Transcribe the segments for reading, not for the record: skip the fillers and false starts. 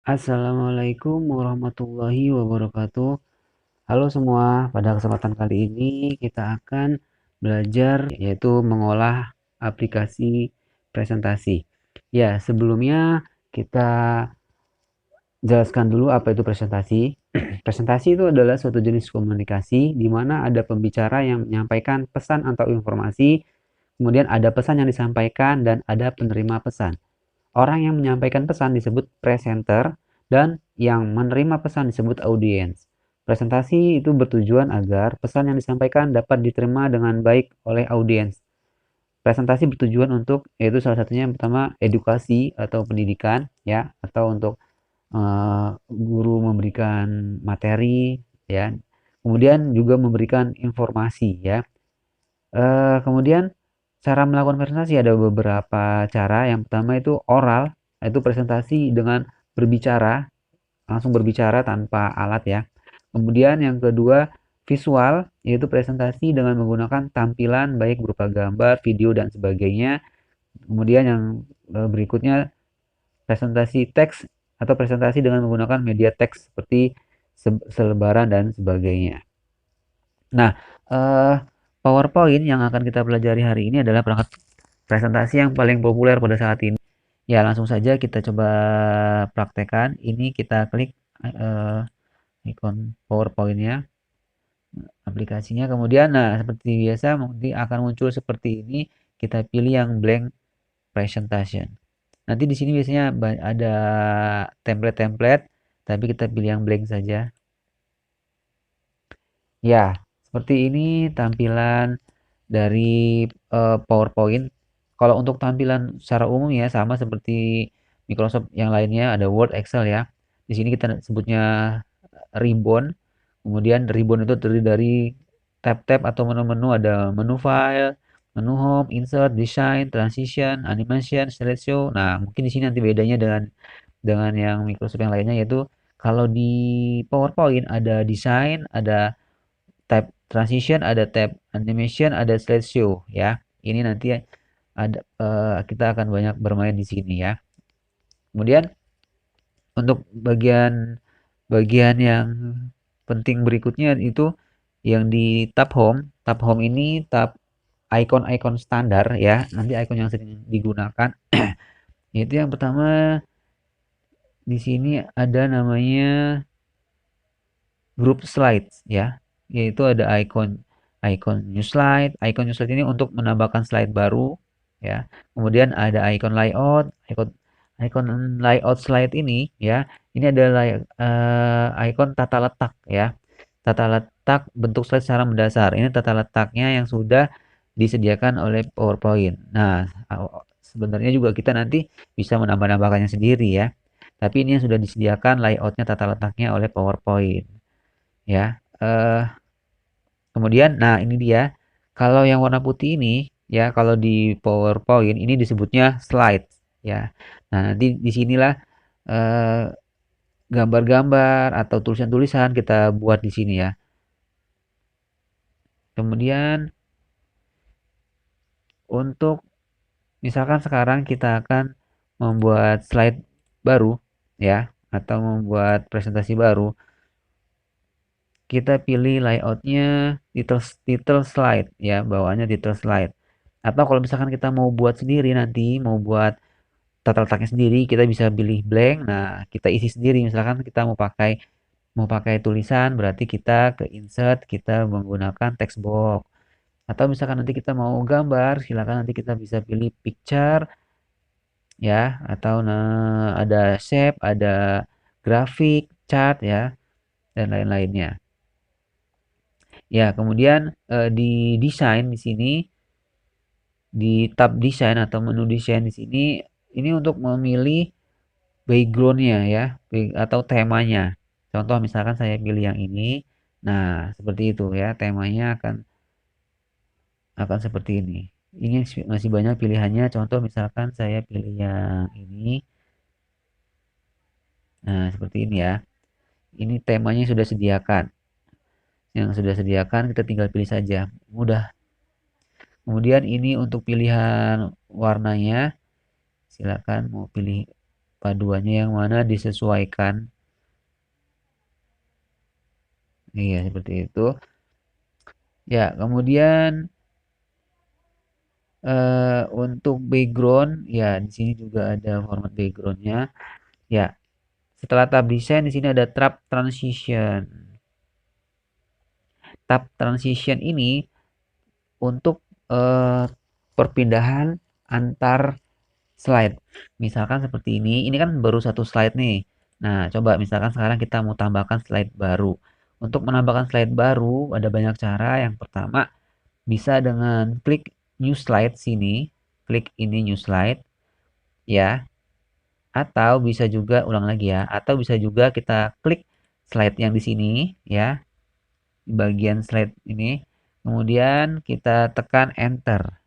Assalamualaikum warahmatullahi wabarakatuh. Halo semua, pada kesempatan kali ini kita akan belajar yaitu mengolah aplikasi presentasi. Ya, sebelumnya kita jelaskan dulu apa itu presentasi. Presentasi itu adalah suatu jenis komunikasi di mana ada pembicara yang menyampaikan pesan atau informasi, kemudian ada pesan yang disampaikan dan ada penerima pesan. Orang yang menyampaikan pesan disebut presenter dan yang menerima pesan disebut audiens. Presentasi itu bertujuan agar pesan yang disampaikan dapat diterima dengan baik oleh audiens. Presentasi bertujuan untuk yaitu salah satunya yang pertama edukasi atau pendidikan ya atau untuk guru memberikan materi ya. Kemudian juga memberikan informasi ya. Kemudian cara melakukan presentasi ada beberapa cara. Yang pertama itu oral, yaitu presentasi dengan berbicara, langsung berbicara tanpa alat ya. Kemudian yang kedua visual, yaitu presentasi dengan menggunakan tampilan baik berupa gambar, video dan sebagainya. Kemudian yang berikutnya presentasi teks atau presentasi dengan menggunakan media teks seperti selebaran dan sebagainya. Nah, eh, PowerPoint yang akan kita pelajari hari ini adalah perangkat presentasi yang paling populer pada saat ini. Ya, langsung saja kita coba praktekkan. Ini kita klik eh, ikon PowerPoint-nya, aplikasinya. Kemudian, nah seperti biasa nanti akan muncul seperti ini. Kita pilih yang blank presentation. Nanti di sini biasanya ada template-template, tapi kita pilih yang blank saja. Ya, seperti ini tampilan dari PowerPoint. Kalau untuk tampilan secara umum ya sama seperti Microsoft yang lainnya ada Word, Excel ya. Di sini kita sebutnya ribbon. Kemudian ribbon itu terdiri dari tab-tab atau menu-menu, ada menu file, menu home, insert, design, transition, animation, slideshow. Nah, mungkin di sini nanti bedanya dengan yang Microsoft yang lainnya yaitu kalau di PowerPoint ada design, ada tab transition, ada tab animation, ada slideshow ya. Ini nanti ada kita akan banyak bermain di sini ya. Kemudian untuk bagian bagian yang penting berikutnya itu yang di tab home. Tab home ini tab icon-icon standar ya. Nanti icon yang sering digunakan. Itu yang pertama di sini ada namanya group slides ya, yaitu ada icon new slide ini untuk menambahkan slide baru ya. Kemudian ada icon layout slide ini ya. Ini adalah icon tata letak ya. Tata letak bentuk slide secara mendasar. Ini tata letaknya yang sudah disediakan oleh PowerPoint. Nah, sebenarnya juga kita nanti bisa menambah-nambahkannya sendiri ya. Tapi ini yang sudah disediakan layoutnya tata letaknya oleh PowerPoint ya. Kemudian nah ini dia. Kalau yang warna putih ini ya, kalau di PowerPoint ini disebutnya slide ya. Nah, nanti di sinilah eh, gambar-gambar atau tulisan-tulisan kita buat di sini ya. Kemudian untuk misalkan sekarang kita akan membuat slide baru ya atau membuat presentasi baru, kita pilih layoutnya title slide ya, bawaannya title slide. Atau kalau misalkan kita mau buat sendiri nanti, mau buat tata letaknya sendiri, kita bisa pilih blank. Nah, kita isi sendiri. Misalkan kita mau pakai tulisan, berarti kita ke insert, kita menggunakan text box. Atau misalkan nanti kita mau gambar, silakan nanti kita bisa pilih picture ya, atau nah ada shape, ada grafik, chart ya, dan lain-lainnya. Ya, kemudian di desain di sini di tab desain atau menu desain di sini ini untuk memilih backgroundnya ya atau temanya. Contoh misalkan saya pilih yang ini. Nah, seperti itu ya, temanya akan seperti ini. Ini masih banyak pilihannya. Contoh misalkan saya pilih yang ini. Nah, seperti ini ya. Ini temanya sudah sediakan. Yang sudah sediakan kita tinggal pilih saja. Mudah. Kemudian ini untuk pilihan warnanya, silakan mau pilih paduannya yang mana disesuaikan. Iya, seperti itu. Ya, kemudian untuk background, ya di sini juga ada format backgroundnya. Ya, setelah tab desain di sini ada tab transition. Tab transition ini untuk perpindahan antar slide. Misalkan seperti ini kan baru satu slide nih. Nah, coba misalkan sekarang kita mau tambahkan slide baru. Untuk menambahkan slide baru ada banyak cara. Yang pertama bisa dengan klik new slide sini, klik ini new slide ya. Atau bisa juga ulang lagi ya, atau bisa juga kita klik slide yang di sini ya, di bagian slide ini. Kemudian kita tekan enter.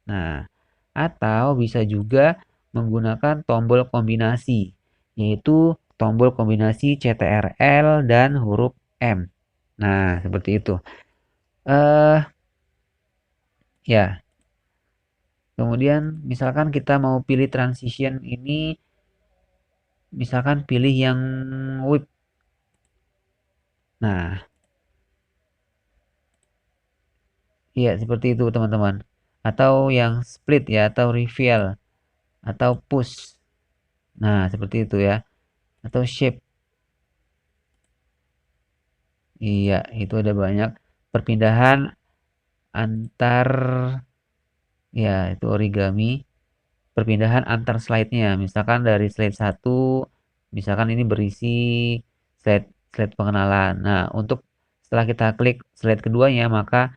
Nah, atau bisa juga menggunakan tombol kombinasi, yaitu tombol kombinasi CTRL dan huruf M. Nah, seperti itu. Eh, ya. Kemudian misalkan kita mau pilih transition ini, misalkan pilih yang whip. Nah, iya seperti itu teman-teman. Atau yang split ya, atau reveal, atau push. Nah, seperti itu ya. Atau shape. Iya, itu ada banyak perpindahan antar, ya itu origami, perpindahan antar slide-nya. Misalkan dari slide satu, misalkan ini berisi slide slide pengenalan. Nah, untuk setelah kita klik slide keduanya, maka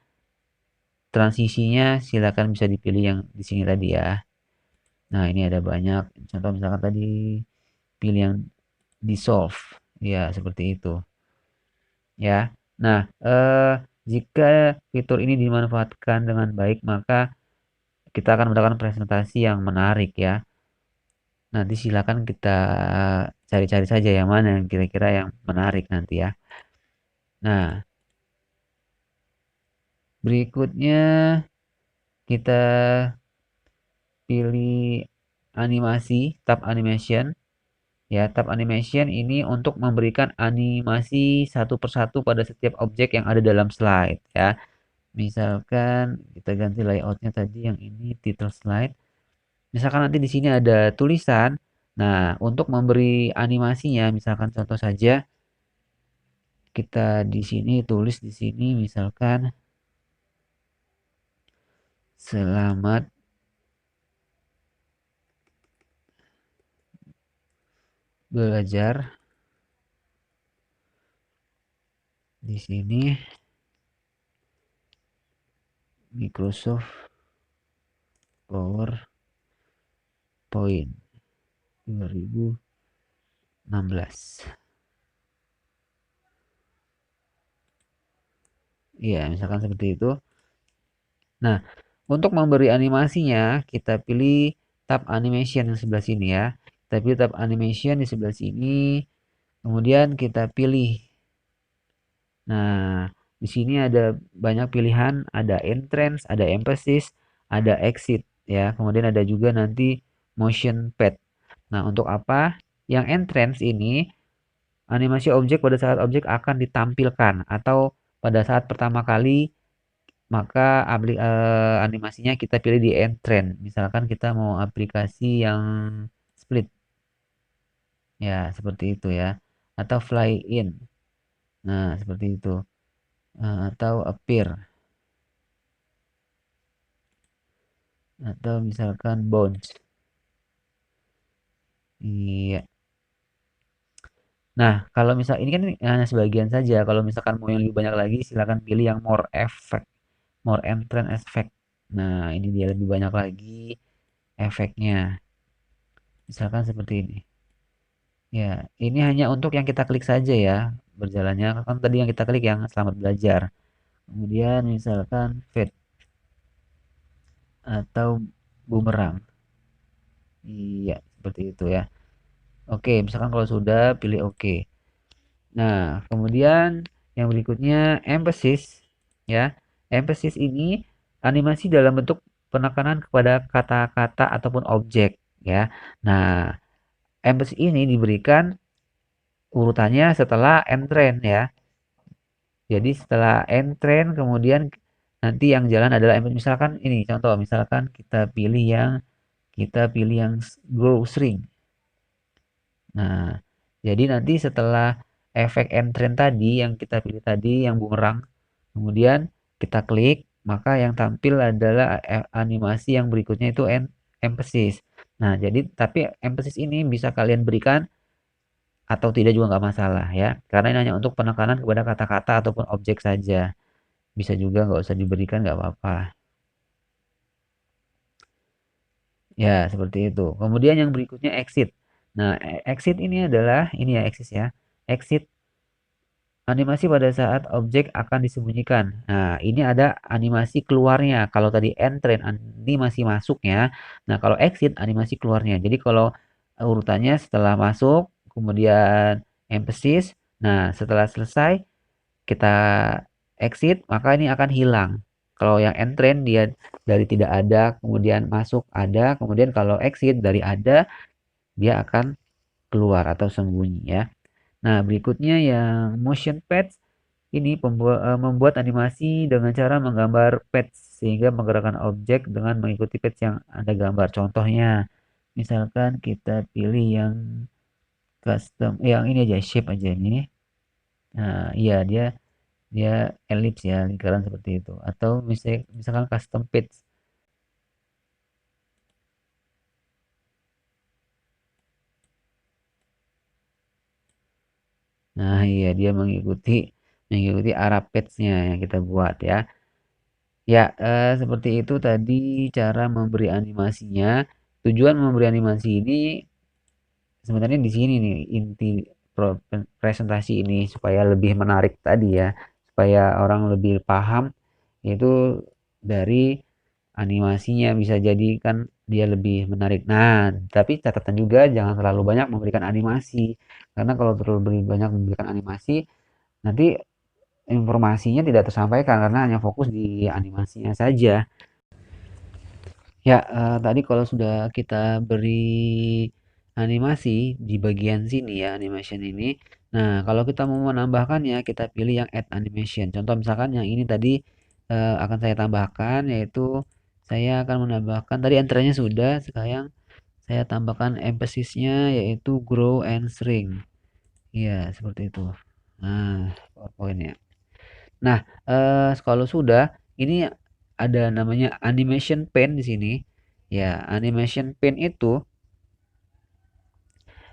transisinya silakan bisa dipilih yang di sini tadi ya. Nah, ini ada banyak. Contoh misalkan tadi pilih yang dissolve. Ya, seperti itu. Ya. Nah, jika fitur ini dimanfaatkan dengan baik, maka kita akan mendapatkan presentasi yang menarik ya. Nanti silakan kita cari-cari saja yang mana yang kira-kira yang menarik nanti ya. Nah, berikutnya kita pilih animasi, tab animation. Ya, tab animation ini untuk memberikan animasi satu persatu pada setiap objek yang ada dalam slide ya. Misalkan kita ganti layoutnya tadi yang ini title slide. Misalkan nanti di sini ada tulisan. Nah, untuk memberi animasinya, misalkan contoh saja kita di sini tulis di sini misalkan selamat belajar di sini Microsoft PowerPoint 2016. Iya, misalkan seperti itu. Nah, untuk memberi animasinya, kita pilih tab animation yang sebelah sini ya. Kita pilih tab animation di sebelah sini. Kemudian kita pilih. Nah, di sini ada banyak pilihan, ada entrance, ada emphasis, ada exit ya. Kemudian ada juga nanti motion pad. Nah, untuk apa? Yang entrance ini animasi objek pada saat objek akan ditampilkan atau pada saat pertama kali maka animasinya kita pilih di entrance. Misalkan kita mau aplikasi yang split ya seperti itu ya atau fly in. Nah, seperti itu. Atau appear atau misalkan bounce. Iya. Nah, kalau misal ini kan hanya sebagian saja. Kalau misalkan mau yang lebih banyak lagi, silakan pilih yang more effect, more entrance effect. Nah, ini dia lebih banyak lagi efeknya. Misalkan seperti ini. Ya, ini hanya untuk yang kita klik saja ya berjalannya. Kan tadi yang kita klik yang selamat belajar. Kemudian misalkan fade atau bumerang. Iya, seperti itu ya. Oke, misalkan kalau sudah pilih oke. Nah, kemudian yang berikutnya emphasis ya. Emphasis ini animasi dalam bentuk penekanan kepada kata-kata ataupun objek ya. Nah, emphasis ini diberikan urutannya setelah end trend ya. Jadi setelah end trend kemudian nanti yang jalan adalah emphasis. Misalkan ini contoh, misalkan kita pilih yang grow string. Nah, jadi nanti setelah efek end trend tadi yang kita pilih tadi yang bumerang, kemudian kita klik, maka yang tampil adalah animasi yang berikutnya itu emphasis. Nah, jadi tapi emphasis ini bisa kalian berikan atau tidak juga nggak masalah ya, karena ini hanya untuk penekanan kepada kata-kata ataupun objek saja. Bisa juga nggak usah diberikan, nggak apa-apa. Ya, seperti itu. Kemudian yang berikutnya exit. Nah, exit ini adalah ini ya exit ya. Exit animasi pada saat objek akan disembunyikan. Nah, ini ada animasi keluarnya. Kalau tadi entry animasi masuknya. Nah, kalau exit animasi keluarnya. Jadi kalau urutannya setelah masuk, kemudian emphasis. Nah, setelah selesai kita exit, maka ini akan hilang. Kalau yang entrant dia dari tidak ada, kemudian masuk ada, kemudian kalau exit dari ada, dia akan keluar atau sembunyi ya. Nah, berikutnya yang motion pads ini membuat animasi dengan cara menggambar pads sehingga menggerakkan objek dengan mengikuti pads yang Anda gambar. Contohnya, misalkan kita pilih yang custom, yang ini aja, shape aja ini. Nah, iya dia dia ellipse ya, lingkaran seperti itu. Atau misalkan custom pads. Nah, iya dia mengikuti arah pads-nya yang kita buat ya. Ya, seperti itu tadi cara memberi animasinya. Tujuan memberi animasi ini sebenarnya di sini nih inti presentasi ini supaya lebih menarik tadi ya, supaya orang lebih paham itu dari animasinya bisa jadi kan dia lebih menarik. Nah, tapi catatan juga jangan terlalu banyak memberikan animasi karena kalau terlalu banyak memberikan animasi nanti informasinya tidak tersampaikan karena hanya fokus di animasinya saja. Ya, tadi kalau sudah kita beri animasi di bagian sini ya, animation ini. Nah, kalau kita mau menambahkannya, kita pilih yang add animation. Contoh misalkan yang ini tadi akan saya tambahkan, yaitu saya akan menambahkan tadi enternya sudah, sekarang saya tambahkan emphasis-nya yaitu grow and shrink. Iya, seperti itu. Nah, PowerPoint ya. Nah, kalau sudah, ini ada namanya animation pen di sini. Ya, animation pen itu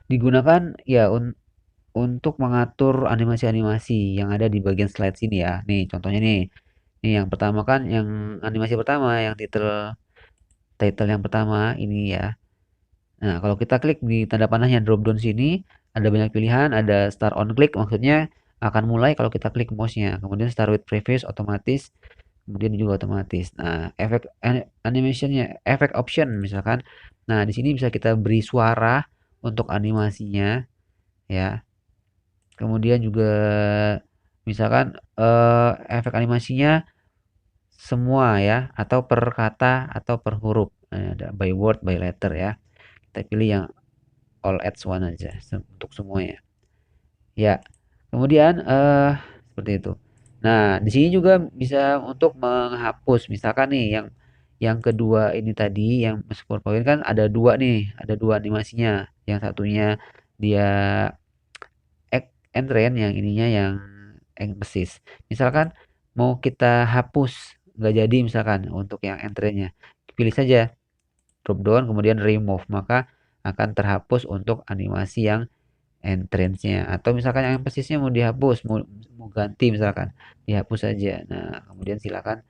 digunakan ya untuk mengatur animasi-animasi yang ada di bagian slide sini ya. Nih, contohnya nih. Nih yang pertama kan yang animasi pertama yang title title yang pertama ini ya. Nah, kalau kita klik di tanda panahnya drop down sini, ada banyak pilihan, ada start on click maksudnya akan mulai kalau kita klik mouse-nya. Kemudian start with previous otomatis, kemudian juga otomatis. Nah, efek animationnya, efek option misalkan. Nah, di sini bisa kita beri suara untuk animasinya ya. Kemudian juga misalkan efek animasinya semua ya atau per kata atau per huruf. Ada by word, by letter ya. Kita pilih yang all at one aja untuk semuanya. Ya. Kemudian seperti itu. Nah, di sini juga bisa untuk menghapus. Misalkan nih yang kedua ini tadi yang masuk PowerPoint kan ada dua animasinya. Yang satunya dia end yang ininya yang emphasis. Misalkan mau kita hapus nggak jadi misalkan untuk yang end pilih saja drop down kemudian remove maka akan terhapus untuk animasi yang entrance-nya atau misalkan yang emphasis-nya mau dihapus mau ganti misalkan dihapus saja. Nah, kemudian silakan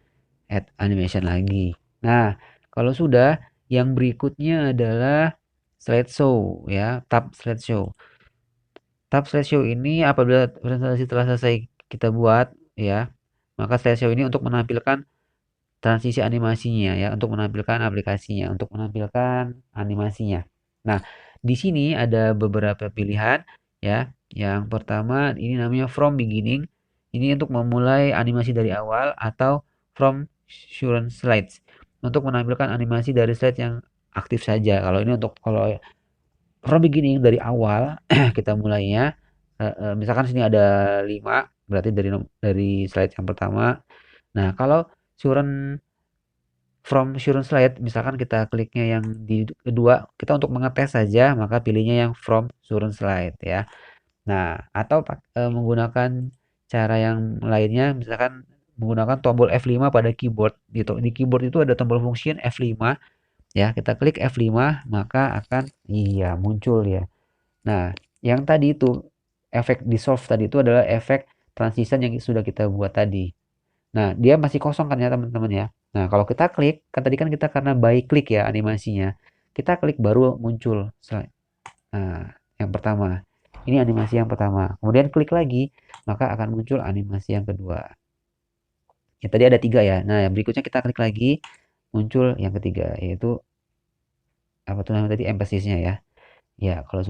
add animation lagi. Nah, kalau sudah yang berikutnya adalah slideshow ya, tab slideshow. Tab slideshow ini apabila presentasi telah selesai kita buat ya, maka slideshow ini untuk menampilkan transisi animasinya ya, untuk menampilkan aplikasinya, untuk menampilkan animasinya. Nah, di sini ada beberapa pilihan ya. Yang pertama ini namanya from beginning. Ini untuk memulai animasi dari awal atau from current slides untuk menampilkan animasi dari slide yang aktif saja. Kalau ini untuk kalau from beginning dari awal kita mulainya. Misalkan sini ada 5, berarti dari slide yang pertama. Nah, kalau current from current slide, misalkan kita kliknya yang di kedua, kita untuk mengetes saja, maka pilihnya yang from current slide ya. Nah, atau menggunakan cara yang lainnya, misalkan menggunakan tombol F5 pada keyboard. Di keyboard itu ada tombol function F5 ya. Kita klik F5, maka akan iya muncul ya. Nah, yang tadi itu efek dissolve tadi itu adalah efek transition yang sudah kita buat tadi. Nah, dia masih kosong kan ya teman-teman ya. Nah, kalau kita klik, kan tadi kan kita karena by klik ya animasinya. Kita klik baru muncul. Nah, yang pertama. Ini animasi yang pertama. Kemudian klik lagi, maka akan muncul animasi yang kedua. Ya, tadi ada 3 ya. Nah, yang berikutnya kita klik lagi, muncul yang ketiga, yaitu apa tuh namanya tadi emphasis-nya ya. Ya, kalau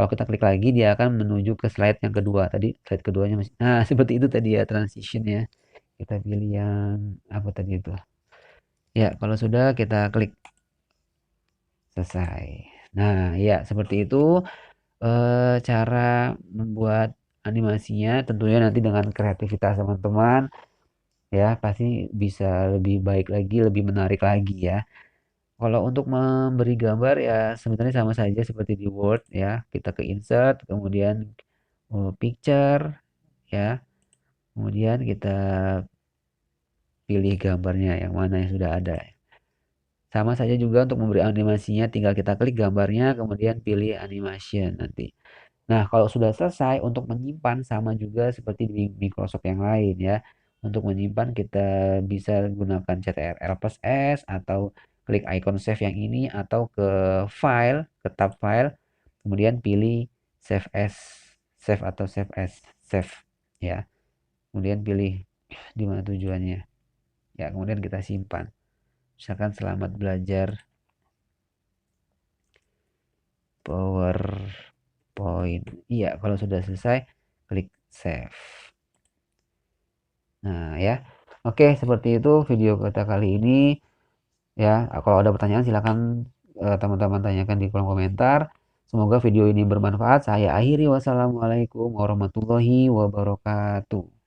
kita klik lagi dia akan menuju ke slide yang kedua. Tadi slide keduanya masih. Nah, seperti itu tadi ya transition-nya. Kita pilih yang apa tadi itu. Ya, kalau sudah kita klik selesai. Nah, ya seperti itu cara membuat animasinya. Tentunya nanti dengan kreativitas teman-teman ya pasti bisa lebih baik lagi, lebih menarik lagi ya. Kalau untuk memberi gambar ya sebenarnya sama saja seperti di Word ya. Kita ke insert, kemudian picture ya. Kemudian kita pilih gambarnya yang mana yang sudah ada. Sama saja juga untuk memberi animasinya, tinggal kita klik gambarnya, kemudian pilih animation nanti. Nah, kalau sudah selesai untuk menyimpan sama juga seperti di Microsoft yang lain ya. Untuk menyimpan kita bisa gunakan CTRL plus S atau klik icon save yang ini atau ke file, ke tab file, kemudian pilih save as, save atau save as, save ya. Kemudian pilih di mana tujuannya. Ya, kemudian kita simpan. Misalkan selamat belajar PowerPoint. Iya, kalau sudah selesai, klik save. Nah, ya. Oke, seperti itu video kita kali ini. Ya, kalau ada pertanyaan silakan teman-teman tanyakan di kolom komentar. Semoga video ini bermanfaat. Saya akhiri. Wassalamualaikum warahmatullahi wabarakatuh.